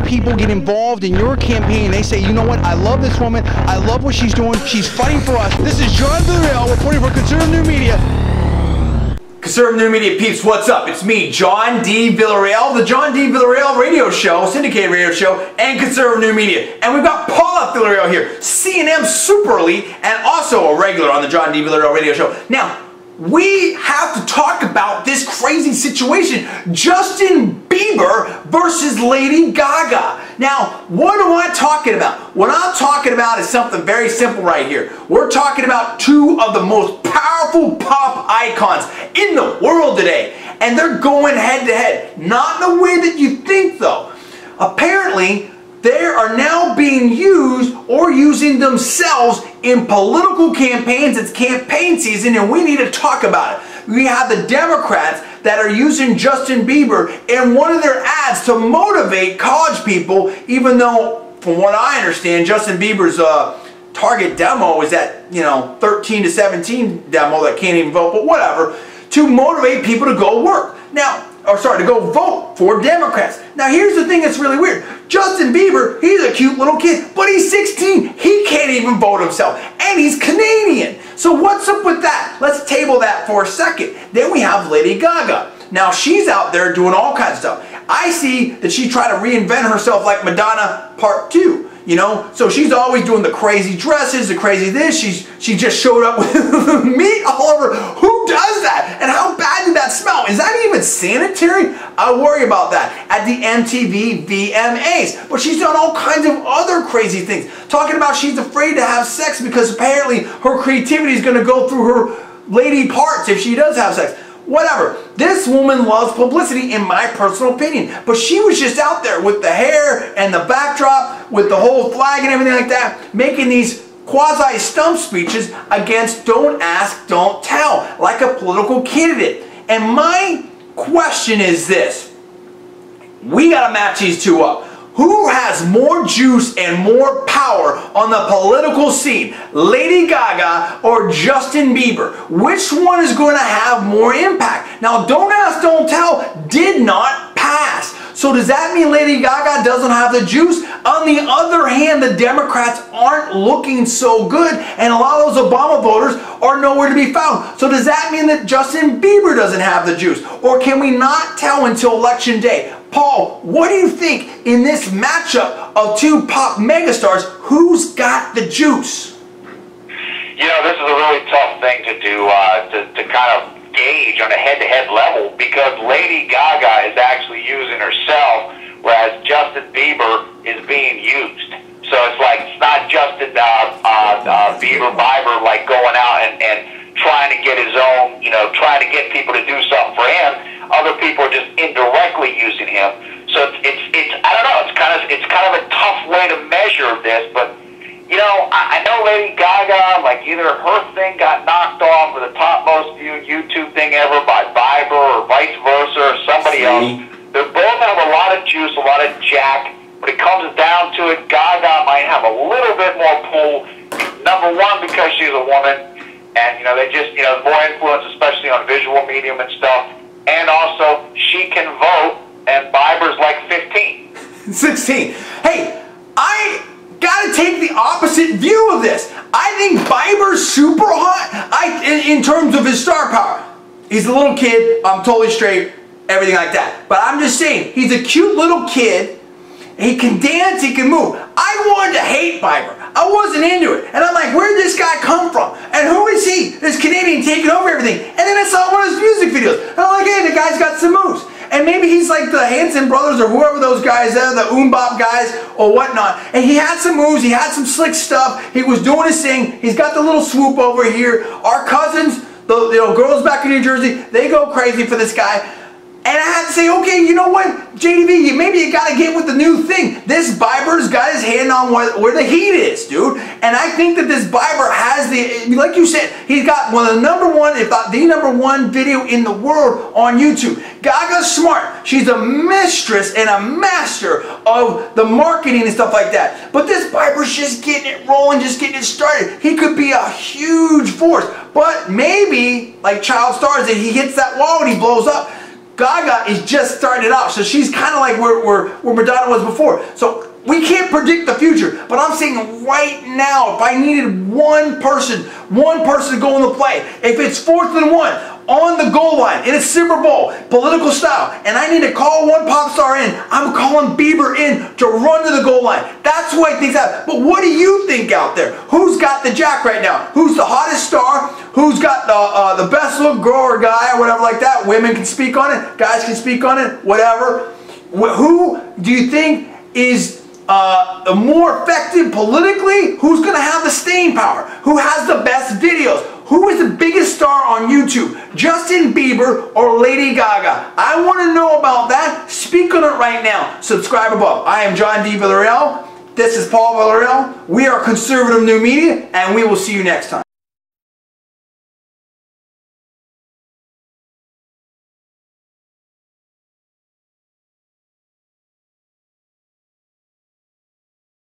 people get involved in your campaign. They say, you know what, I love this woman, I love what she's doing, she's fighting for us. This is John Villarreal reporting for Conservative New Media. Conservative New Media peeps, what's up? It's me, John D. Villarreal, the John D. Villarreal radio show, syndicated radio show, and Conservative New Media. And we've got Paula Villarreal here, C&M Super Elite, and also a regular on the John D. Villarreal radio show. Now, we have to talk about this crazy situation, Justin Bieber versus Lady Gaga. Now, what am I talking about? What I'm talking about is something very simple right here. We're talking about two of the most powerful pop icons in the world today. And they're going head to head. Not in the way that you think though. Apparently, they are now being used or using themselves in political campaigns. It's campaign season and we need to talk about it. We have the Democrats that are using Justin Bieber in one of their ads to motivate college people, even though, from what I understand, Justin Bieber's target demo is that, 13 to 17 demo that can't even vote, but whatever, to motivate people to go work. Now, to go vote for Democrats. Now here's the thing that's really weird. Justin Bieber, he's a cute little kid, but he's 16. He can't even vote himself. And he's Canadian. So what's up with that? Let's table that for a second. Then we have Lady Gaga. Now she's out there doing all kinds of stuff. I see that she tried to reinvent herself like Madonna Part 2. So she's always doing the crazy dresses, the crazy this. She just showed up with meat all over. Who does that? And how bad did that smell? Is that even sanitary? I worry about that at the MTV VMAs. But she's done all kinds of other crazy things. Talking about she's afraid to have sex because apparently her creativity is going to go through her lady parts if she does have sex. Whatever. This woman loves publicity in my personal opinion. But she was just out there with the hair and the backdrop, with the whole flag and everything like that, making these quasi-stump speeches against don't ask, don't tell, like a political candidate. And my question is this. We got to match these two up. Who has more juice and more power on the political scene, Lady Gaga or Justin Bieber? Which one is going to have more impact? Now, Don't Ask, Don't Tell did not pass. So does that mean Lady Gaga doesn't have the juice? On the other hand, the Democrats aren't looking so good, and a lot of those Obama voters are nowhere to be found. So does that mean that Justin Bieber doesn't have the juice? Or can we not tell until Election Day? Paul, what do you think in this matchup of two pop megastars, who's got the juice? This is a really tough thing to do, to kind of gauge on a head-to-head level, because Lady Gaga is actually using herself, whereas Justin Bieber is being used. So it's like, it's not Justin Bieber like going out and trying to get his own, trying to get people to do something for him. Other people are just indirectly using him. So it's I don't know, it's kind of a tough way to measure this, but I know Lady Gaga, like either her thing got knocked off with the topmost viewed YouTube thing ever by Bieber or vice versa or somebody else. They both have a lot of juice, a lot of jack. When it comes down to it, Gaga might have a little bit more pull. Number one, because she's a woman, and they just more influence, especially on visual medium and stuff. And also, she can vote, and Bieber's like 15. 16. Hey, I gotta take the opposite view of this. I think Bieber's super hot in terms of his star power. He's a little kid, I'm totally straight, everything like that. But I'm just saying, he's a cute little kid. He can dance, he can move. I wanted to hate Bieber. I wasn't into it. And I'm like, where did this guy come from? And who is he? This Canadian taking over everything. And then I saw one of his music videos. And I'm like, hey, the guy's got some moves. And maybe he's like the Hanson brothers or whoever those guys are, the Bop guys or whatnot. And he had some moves. He had some slick stuff. He was doing his thing. He's got the little swoop over here. Our cousins, the girls back in New Jersey, they go crazy for this guy. And I had to say, okay, you know what, JDV, maybe you got to get with the new thing. This Bieber's got his hand on where the heat is, dude. And I think that this Bieber has like you said, he's got one of the #1, if not the #1 video in the world on YouTube. Gaga's smart. She's a mistress and a master of the marketing and stuff like that. But this Bieber's just getting it rolling, just getting it started. He could be a huge force. But maybe, like child stars, that he hits that wall and he blows up. Gaga is just starting it out, so she's kind of like where Madonna was before. So we can't predict the future, but I'm saying right now, if I needed one person to go in the play, if it's 4th and 1, on the goal line, in a Super Bowl, political style, and I need to call one pop star in, I'm calling Bieber in to run to the goal line. That's the way things happen. But what do you think out there? Who's got the jack right now? Who's the hottest star? Who's got the best little girl or guy or whatever like that? Women can speak on it. Guys can speak on it. Whatever. Who do you think is more effective politically? Who's going to have the staying power? Who has the best videos? Who is the biggest star on YouTube? Justin Bieber or Lady Gaga? I want to know about that. Speak on it right now. Subscribe above. I am John D. Villarreal. This is Paul Villarreal. We are Conservative New Media, and we will see you next time.